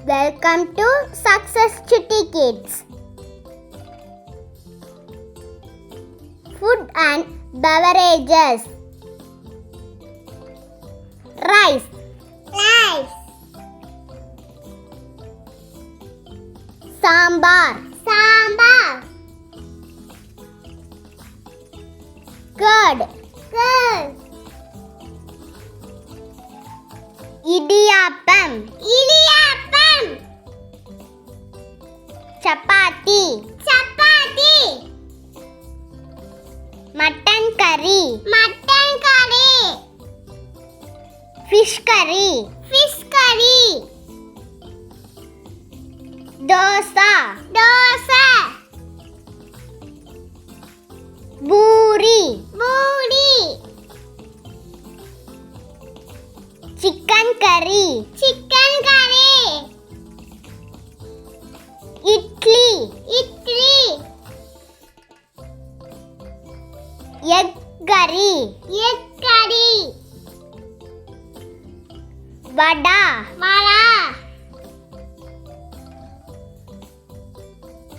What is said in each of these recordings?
Welcome to Success Chitty Kids. Food and beverages. Rice. Sambar. Curd. Idiyappam. Chapati. Mutton curry. Fish curry. Dosa. Buri. Chicken curry. Idli. Egg curry. Vada.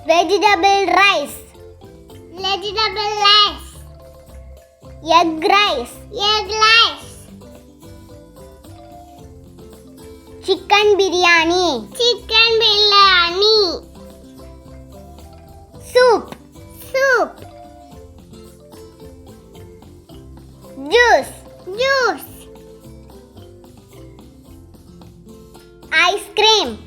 Vegetable rice. Egg rice. Chicken biryani. Soup. Juice. Ice cream.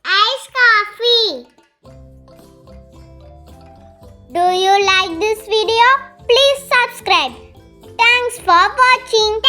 Ice coffee. Do you like this video? Please subscribe. Thanks for watching.